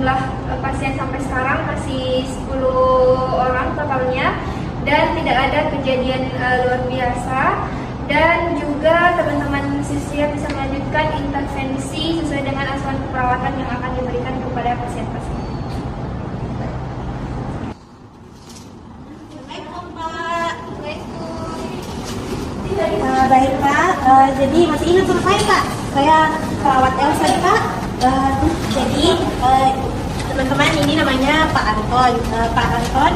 jumlah pasien sampai sekarang masih 10 orang totalnya, dan tidak ada kejadian luar biasa. Dan juga teman-teman siswa bisa melanjutkan intervensi sesuai dengan asuhan perawatan yang akan diberikan kepada pasien-pasien. Baik Pak, jadi masih ingat sama saya Pak? Saya perawat Elsa Pak. Jadi teman-teman, ini namanya Pak Anton. Pak Anton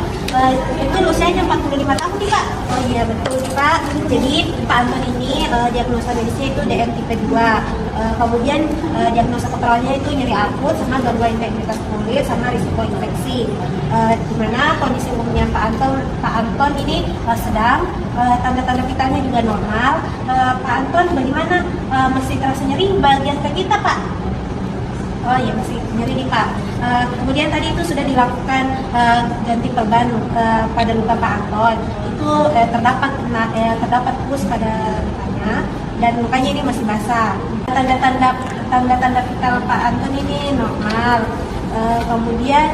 itu usianya 45 tahun nih Pak. Oh iya betul nih Pak. Jadi Pak Anton ini diagnosa medisnya itu DM tipe 2. Kemudian diagnosa keperawatnya itu nyeri akut sama gangguan integritas kulit sama risiko infeksi. Dimana kondisi umumnya Pak Anton ini sedang, tanda-tanda vitalnya juga normal. Pak Anton bagaimana? Masih terasa nyeri bagian kaki kita Pak? Oh iya masih nyeri nih Pak. Kemudian tadi itu sudah dilakukan ganti perban pada luka Pak Anton. Itu terdapat pus pada lukanya, dan lukanya ini masih basah. Tanda-tanda vital Pak Anton ini normal. Kemudian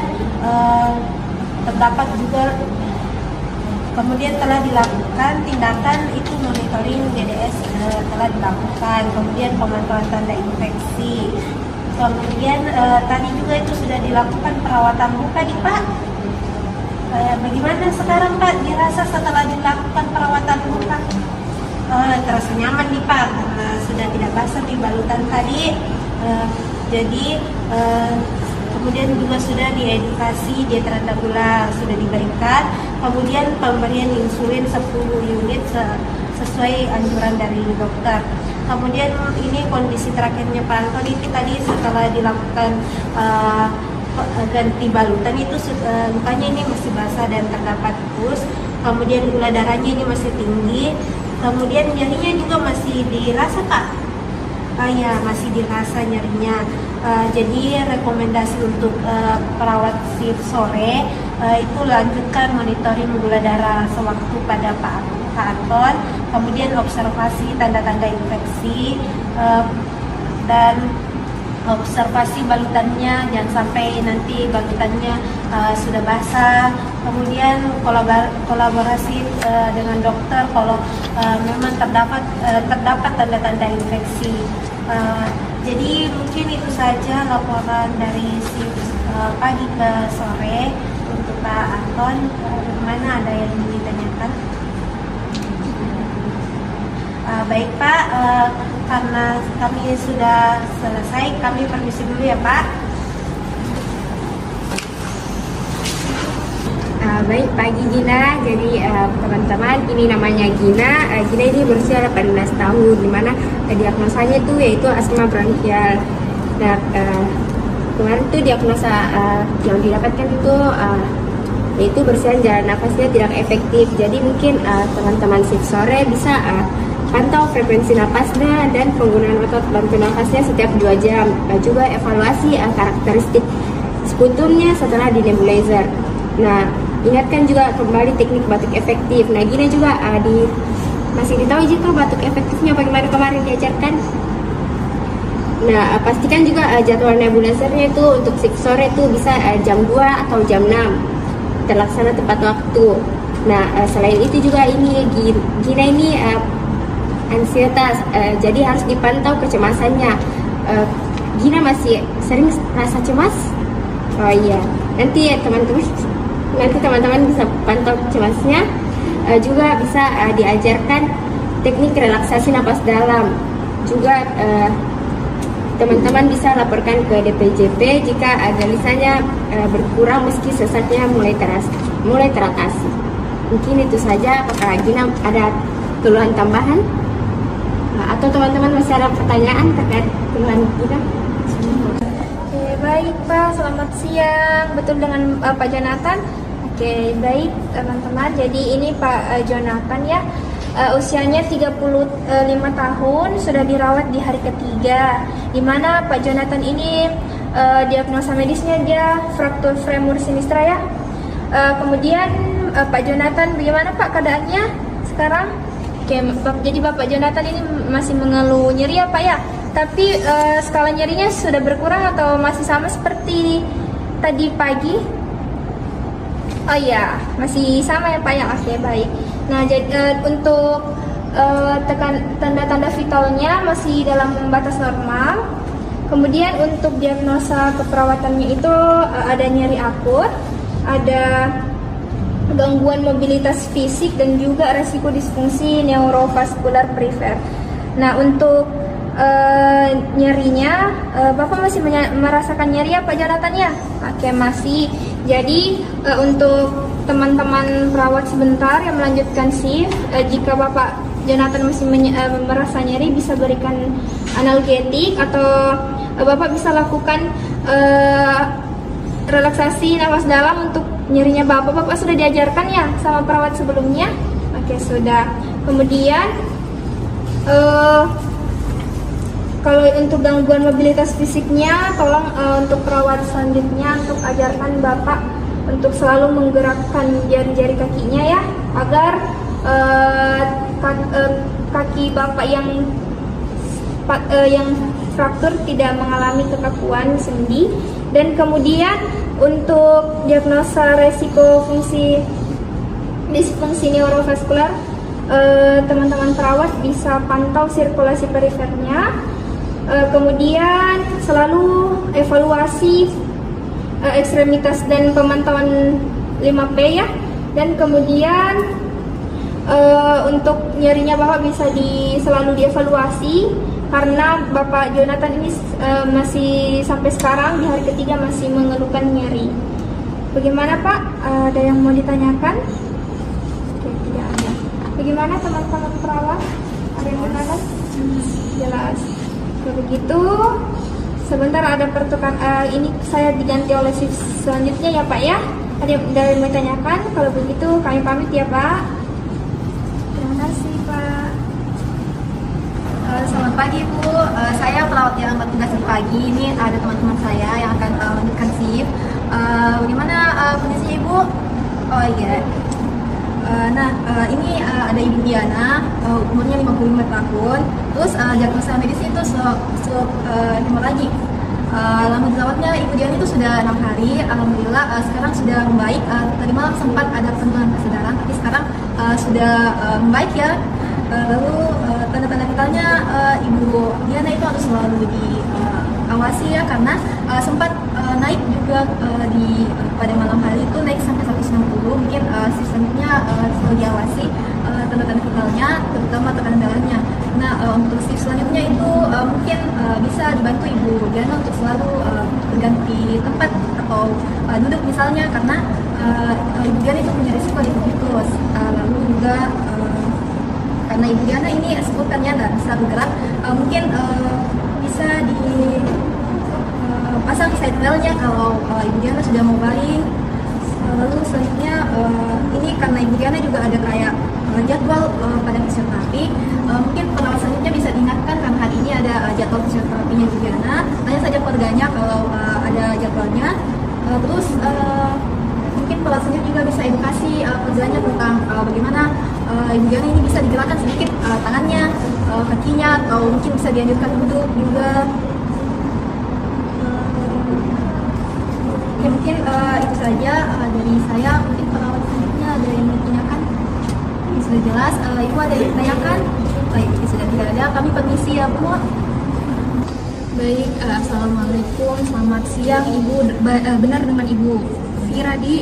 terdapat juga, kemudian telah dilakukan tindakan itu monitoring DDS telah dilakukan, kemudian pemantauan tanda infeksi. Kemudian tadi juga itu sudah dilakukan perawatan luka nih Pak. Bagaimana sekarang Pak dirasa setelah dilakukan perawatan luka? Terasa nyaman nih Pak, karena sudah tidak basah di balutan tadi. Jadi kemudian juga sudah diedukasi diet teratur gula sudah diberikan. Kemudian pemberian insulin 10 unit sesuai anjuran dari dokter. Kemudian ini kondisi terakhirnya Pak Anton itu tadi setelah dilakukan ganti balutan itu lukanya ini masih basah dan terdapat pus. Kemudian gula darahnya ini masih tinggi. Kemudian nyerinya juga masih dirasa Pak. Ya masih dirasa nyerinya. Jadi rekomendasi untuk perawat shift sore itu lanjutkan monitoring gula darah sewaktu pada Pak Anton, kemudian observasi tanda-tanda infeksi, dan observasi balutannya, jangan sampai nanti balutannya sudah basah. Kemudian kolaborasi dengan dokter kalau memang terdapat tanda-tanda infeksi. Jadi mungkin itu saja laporan dari shift pagi ke sore untuk Pak Anton. Mana ada yang ingin ditanyakan? Baik Pak, karena kami sudah selesai, kami permisi dulu ya Pak. Baik, pagi Gina. Jadi teman-teman, ini namanya Gina. Gina ini berusia 18 tahun, dimana diagnosanya itu yaitu asma bronkial. Nah, kemarin itu diagnosa yang didapatkan itu yaitu bersihan jalan nafasnya tidak efektif. Jadi mungkin teman-teman shift sore bisa pantau frekuensi napasnya dan penggunaan otot bantu nafasnya setiap 2 jam. Juga evaluasi karakteristik sputumnya setelah di nebulizer. Nah, ingatkan juga kembali teknik batuk efektif. Nah, gini juga masih ditahu juga batuk efektifnya bagaimana kemarin diajarkan. Nah, pastikan juga jadwal nebulizernya itu untuk shift sore itu bisa jam 2 atau jam 6 terlaksana tepat waktu. Nah, selain itu juga ini Gina ini ansietas, jadi harus dipantau kecemasannya. Gina masih sering rasa cemas? Oh iya, nanti teman-teman bisa pantau cemasnya. Juga bisa diajarkan teknik relaksasi napas dalam. Juga teman-teman bisa laporkan ke DPJP jika gelisahnya berkurang meski sesaknya mulai teratasi. Mungkin itu saja. Apakah Gina ada keluhan tambahan? Atau teman-teman masih ada pertanyaan terkait keluhan Gina? Oke, baik Pak, selamat siang. Betul dengan Pak Jonathan? Oke, baik teman-teman. Jadi ini Pak Jonathan ya. Usianya 35 tahun, sudah dirawat di hari ketiga, di mana Pak Jonathan ini diagnosa medisnya dia fraktur femur sinistra ya. Kemudian Pak Jonathan bagaimana Pak keadaannya sekarang? Oke, jadi Bapak Jonathan ini masih mengeluh nyeri ya Pak ya, tapi skala nyerinya sudah berkurang atau masih sama seperti tadi pagi. Oh iya, masih sama ya Pak ya. Oke, baik. Nah, jadi untuk tanda-tanda vitalnya masih dalam batas normal. Kemudian untuk diagnosa keperawatannya itu ada nyeri akut, ada gangguan mobilitas fisik dan juga resiko disfungsi neurovaskular perifer. Nah, untuk nyerinya, Bapak masih merasakan nyeri ya Pak Jonathan ya? Oke, masih. Jadi untuk teman-teman perawat sebentar yang melanjutkan shift, jika Bapak Jonathan masih merasa nyeri, bisa berikan analgetik atau Bapak bisa lakukan relaksasi nafas dalam untuk nyerinya Bapak. Bapak sudah diajarkan ya sama perawat sebelumnya? Oke, sudah. Kemudian kalau untuk gangguan mobilitas fisiknya, tolong untuk perawat selanjutnya untuk ajarkan Bapak untuk selalu menggerakkan jari-jari kakinya ya, agar kaki Bapak yang fraktur tidak mengalami kekakuan sendi. Dan kemudian untuk diagnosa resiko disfungsi neurovaskular, teman-teman perawat bisa pantau sirkulasi perifernya. Kemudian selalu evaluasi ekstremitas dan pemantauan 5P ya. Dan kemudian untuk nyerinya Bapak bisa selalu dievaluasi, karena Bapak Jonathan ini masih sampai sekarang di hari ketiga masih mengeluhkan nyeri. Bagaimana Pak? Ada yang mau ditanyakan? Oke, tidak ada. Bagaimana teman-teman perawat? Ada yang bertanya? Jelas. Kalau begitu, sebentar ada pertukaran. Ini saya diganti oleh shift selanjutnya ya Pak ya. Ada yang mau ditanyakan? Kalau begitu kami pamit ya Pak. Terima kasih Pak. Selamat pagi Bu, saya perawat yang bertugas di pagi. Ini ada teman-teman saya yang akan melanjutkan shift. Bagaimana kondisi Ibu? Oh iya. Ini ada Ibu Diana, umurnya 55 tahun. Terus diagnosa medisnya itu stroke hemoragik. Lama dirawatnya Ibu Diana itu sudah 6 hari. Alhamdulillah sekarang sudah membaik. Tadi malam sempat ada penurunan kesadaran, tapi sekarang sudah membaik ya. Lalu tanda-tanda vitalnya Ibu Diana itu harus selalu diawasi ya, karena sempat naik juga pada malam hari itu naik sampai 160. Mungkin sistemnya selalu diawasi tanda-tanda vitalnya, terutama tekanan darahnya. Nah, untuk shift selanjutnya itu mungkin bisa dibantu Ibu Diana untuk selalu berganti tempat atau duduk misalnya, karena Ibu Diana itu punya risiko diabetes. Lalu juga karena Ibu Diana ini sebutkannya nggak bisa bergerak, mungkin bisa dipasang side railnya kalau Ibu Diana sudah mau baling. Lalu selanjutnya ini karena Ibu Diana juga ada kayak jadwal pada fisioterapi, mungkin perawat selanjutnya bisa diingatkan karena hari ini ada jadwal fisioterapinya Ibu Diana. Tanya saja keluarganya kalau ada jadwalnya. Terus mungkin perawat selanjutnya juga bisa edukasi keluarganya tentang bagaimana Ibu Diana ini bisa digerakkan sedikit tangannya, kakinya, atau mungkin bisa dianjurkan duduk juga. Ya, mungkin itu saja dari saya. Mungkin perawat selanjutnya ada yang mau ditanyakan? Ini sudah jelas. Ibu ada yang ditanyakan? Baik, ini sudah tidak ada. Kami permisi ya Bu. Baik, assalamualaikum, selamat siang Ibu. Benar dengan Ibu Fira di.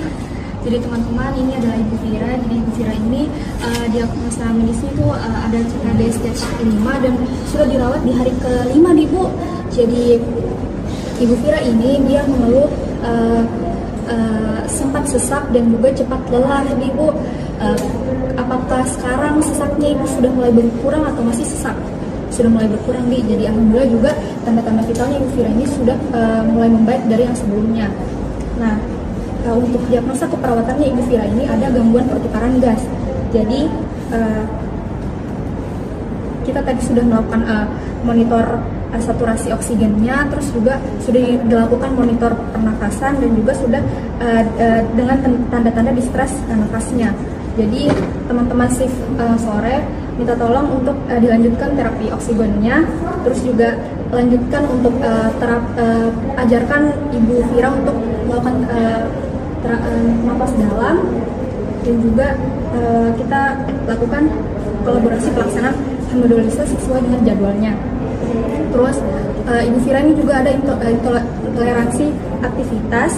Jadi teman-teman, ini adalah Ibu Fira. Jadi Ibu Fira ini diagnosa medisnya itu ada CKD stage 5 dan sudah dirawat di hari ke-5 nih Bu. Jadi Ibu Fira ini dia mengeluh sempat sesak dan juga cepat lelah nih Bu. Apakah sekarang sesaknya Ibu sudah mulai berkurang atau masih sesak? Sudah mulai berkurang nih. Jadi alhamdulillah juga tanda-tanda vitalnya Ibu Fira ini sudah mulai membaik dari yang sebelumnya. Nah, untuk diagnosa keperawatannya Ibu Fira ini ada gangguan pertukaran gas. Jadi kita tadi sudah melakukan monitor saturasi oksigennya, terus juga sudah dilakukan monitor pernafasan dan juga sudah dengan tanda-tanda distress nafasnya. Jadi teman-teman shift sore minta tolong untuk dilanjutkan terapi oksigennya, terus juga lanjutkan untuk ajarkan Ibu Vira untuk melakukan napas dalam, dan juga kita lakukan kolaborasi pelaksanaan hemodialisis sesuai dengan jadwalnya. Terus Ibu Vira ini juga ada toleransi aktivitas.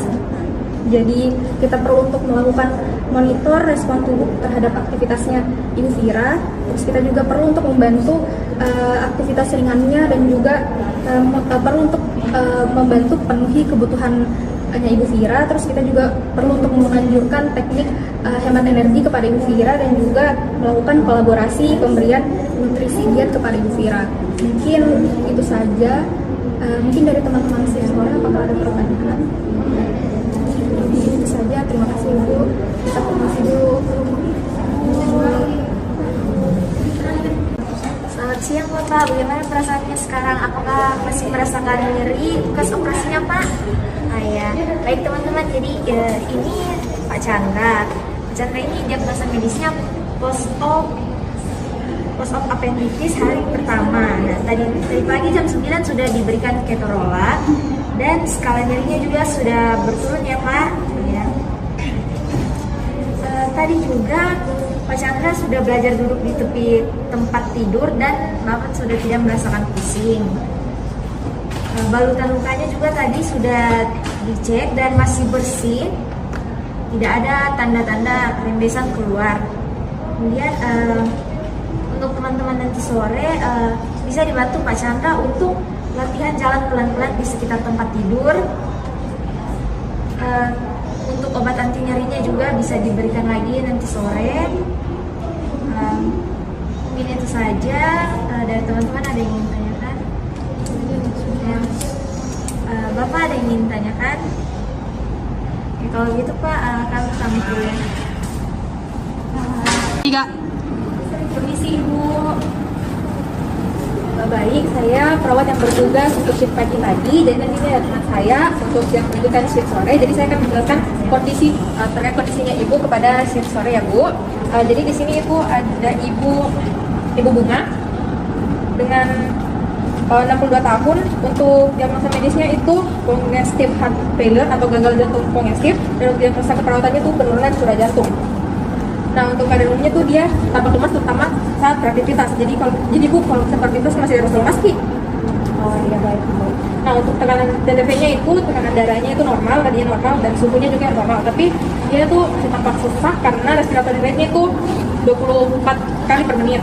Jadi kita perlu untuk melakukan monitor respon tubuh terhadap aktivitasnya Ibu Vira. Terus kita juga perlu untuk membantu aktivitas ringannya, dan juga perlu untuk membantu penuhi kebutuhannya Ibu Vira. Terus kita juga perlu untuk menganjurkan teknik hemat energi kepada Ibu Vira, dan juga melakukan kolaborasi pemberian nutrisi diet kepada Ibu Vira. Mungkin itu saja. Mungkin dari teman-teman siswa apakah ada pertanyaan? Itu saja. Terima kasih Ibu. Kita permisi dulu. Selamat siang Bapak, bagaimana perasaannya sekarang? Apakah masih merasakan nyeri bekas operasinya Pak? Ya, baik teman-teman, jadi ini Pak Chandra. Pak Chandra ini diagnosa medisnya post-op appendicitis hari pertama. Nah, tadi pagi jam 9 sudah diberikan ketorolac, dan skala nyerinya juga sudah berturun ya Pak. Ya. Tadi juga Pak Chandra sudah belajar duduk di tepi tempat tidur dan bahkan sudah tidak merasakan pusing. Balutan lukanya juga tadi sudah dicek dan masih bersih, tidak ada tanda-tanda rembesan keluar. Kemudian untuk teman-teman nanti sore bisa dibantu Pak Chandra untuk latihan jalan pelan-pelan di sekitar tempat tidur. Untuk obat anti nyerinya juga bisa diberikan lagi nanti sore. Mungkin itu saja dari teman-teman. Ada yang ingin tanyakan? Bapak ada yang ingin tanyakan? Ya, kalau gitu Pak, kami pamit dulu ya. 3. Permisi Ibu. Baik, saya perawat yang bertugas untuk shift pagi tadi, dan nanti ada teman saya untuk yang menunjukkan shift sore. Jadi saya akan menjelaskan kondisi terkait kondisinya Ibu kepada shift sore ya Bu. Jadi di sini Ibu ada Ibu Bunga dengan 62 tahun. Untuk diagnosa medisnya itu congestive heart failure atau gagal jantung kongestif, dan untuk diagnosa keperawatannya itu penurunan curah jantung. Nah, untuk keadaan umumnya tuh dia tampak lemas terutama saat beraktivitas. Jadi Bu kalau bisa beraktivitas masih harus lemas Ki. Oh iya, baik. Nah, untuk tekanan TTV-nya itu, tekanan darahnya itu normal, tadinya normal, dan suhunya juga normal. Tapi dia tuh masih tampak sesak karena respiratory rate-nya itu 24 kali per menit.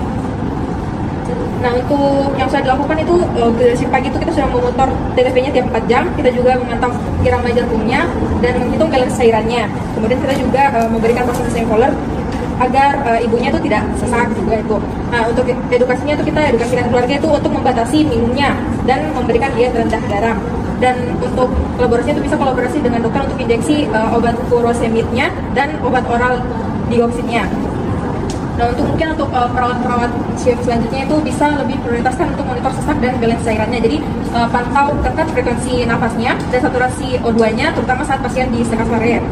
Nah, untuk yang sudah dilakukan itu dari pagi itu kita sudah memonitor TTV-nya tiap 4 jam. Kita juga memantau irama jantungnya dan menghitung balance cairannya. Kemudian kita juga memberikan oksigen inhaler agar ibunya itu tidak sesak juga itu. Nah, untuk edukasinya itu kita edukasikan keluarga itu untuk membatasi minumnya dan memberikan diet rendah garam. Dan untuk kolaborasinya itu bisa kolaborasi dengan dokter untuk injeksi obat furosemidnya dan obat oral dioksinnya. Nah, untuk perawat-perawat shift selanjutnya itu bisa lebih prioritaskan untuk monitor sesak dan balance cairannya. Jadi pantau ketat frekuensi nafasnya dan saturasi O2-nya, terutama saat pasien di sekat varet.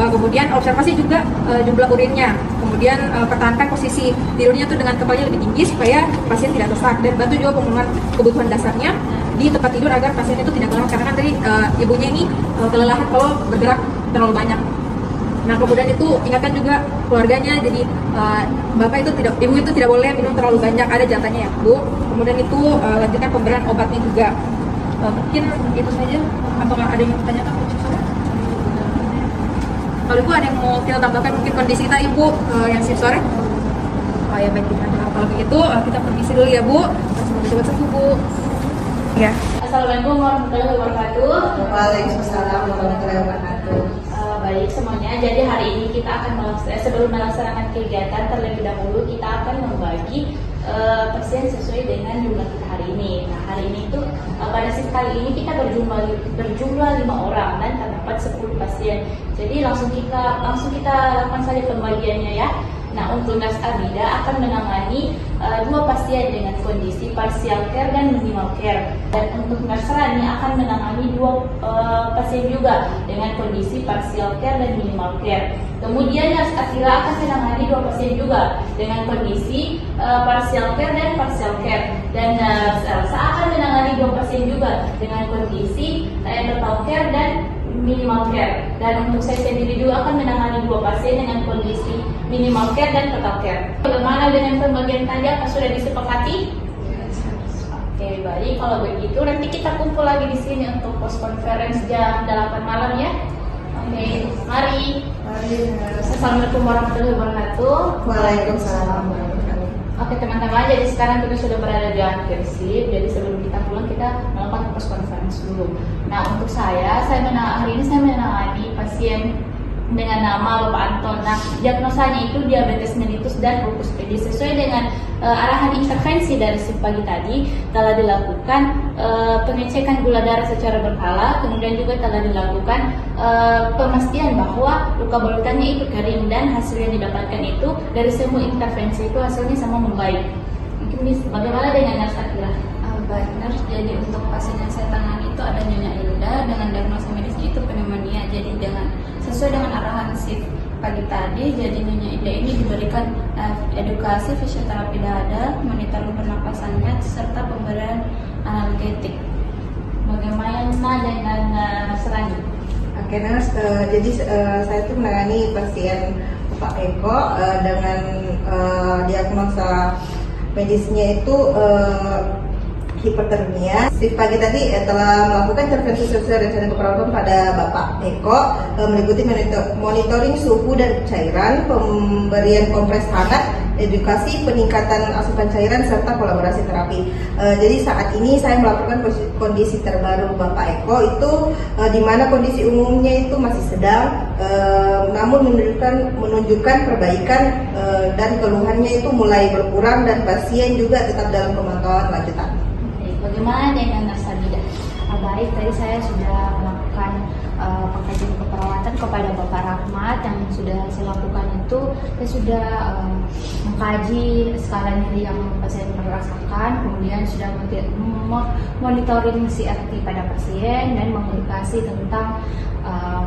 Kemudian observasi juga jumlah urinnya. Kemudian pertahankan posisi tidurnya itu dengan kepalanya lebih tinggi supaya pasien tidak sesak, dan bantu juga pemenuhan kebutuhan dasarnya di tempat tidur agar pasien itu tidak kelelahan, karena kan tadi ibunya ini kelelahan kalau bergerak terlalu banyak. Nah, kemudian itu ingatkan juga keluarganya, jadi ibu itu tidak boleh minum terlalu banyak, ada jatahnya ya Bu. Kemudian itu lanjutkan pemberian obatnya juga. Mungkin itu saja. Apakah ada yang ditanyakan? Kalau Ibu ada yang mau kita tambahkan mungkin kondisi kita Ibu yang shift sore? Oh ya, baik. Kalau begitu kita permisi dulu ya Bu. Semoga cepat sembuh Bu. Ya. Assalamualaikum warahmatullahi wabarakatuh. Waalaikumsalam warahmatullahi wabarakatuh. Baik semuanya, jadi hari ini kita akan sebelum melaksanakan kegiatan terlebih dahulu kita akan membagi pasien sesuai dengan jumlah kita hari ini. Nah, hari ini itu pada shift kali ini kita berjumlah 5 orang dan terdapat 10 pasien. Jadi langsung kita lakukan saja pembagiannya ya. Nah, untuk nurse Abida akan menangani 2 pasien dengan kondisi partial care dan minimal care. Dan untuk nurse Rani akan menangani 2 pasien juga dengan kondisi partial care dan minimal care. Kemudian nurse Atira akan menangani 2 pasien juga dengan kondisi partial care dan partial care. Dan nurse Elsa akan menangani 2 pasien juga dengan kondisi total care dan minimal care. Dan untuk saya sendiri juga akan menangani 2 pasien dengan kondisi minimal care dan total care. Bagaimana dengan pembagian tanda? Apa sudah disepakati? Oke, baik. Kalau begitu nanti kita kumpul lagi di sini untuk post conference jam 8 malam ya. Oke, mari. Assalamualaikum warahmatullahi wabarakatuh. Waalaikumsalam. Oke teman-teman, jadi sekarang kita sudah berada di akhir shift. Jadi sebelum kita pulang kita melakukan post conference dulu. Nah untuk hari ini saya menangani pasien dengan nama Bapak Anton. Nah diagnosanya itu diabetes mellitus dan lupus PD. Sesuai dengan arahan intervensi dari shift pagi tadi, telah dilakukan pengecekan gula darah secara berkala, kemudian juga telah dilakukan pemastian bahwa luka balutannya itu kering dan hasil yang didapatkan itu dari semua intervensi itu hasilnya sama membaik. Mungkin bagaimana dengan nurse Akila? Baik, nurse. Jadi untuk pasien yang saya tangani itu ada Nyonya Ilda dengan diagnosa medisnya itu pneumonia. Jadi sesuai dengan arahan shift pagi tadi, jadi Nyonya Ilda ini diberikan edukasi fisioterapi dada, monitor pernapasannya serta pemberian analgetik. Bagaimana dengan Serani? Oke, nurse. Jadi saya tuh menangani pasien Pak Eko dengan diagnosa medisnya itu hipertermia. Shift pagi tadi telah melakukan intervensi sesuai rencana keperawatan pada Bapak Eko, meliputi monitoring suhu dan cairan, pemberian kompres hangat, edukasi, peningkatan asupan cairan, serta kolaborasi terapi. Jadi saat ini saya melaporkan kondisi terbaru Bapak Eko itu di mana kondisi umumnya itu masih sedang, namun menunjukkan perbaikan dan keluhannya itu mulai berkurang dan pasien juga tetap dalam pemantauan lanjutan. Bagaimana dengan nurse Abida? Baik, tadi saya sudah melakukan pengkajian keperawatan kepada Bapak Rahmat. Yang sudah saya lakukan itu, saya sudah mengkaji skala nyeri yang pasien merasakan, kemudian sudah monitoring CRT pada pasien dan mengedukasi tentang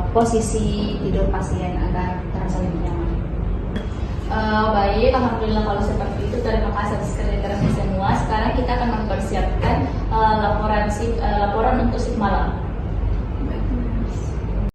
posisi tidur pasien agar terasa lebih nyaman. Baik, alhamdulillah kalau seperti itu. Terima kasih atas kerja semua. Sekarang kita akan mempersiapkan laporan untuk shift malam.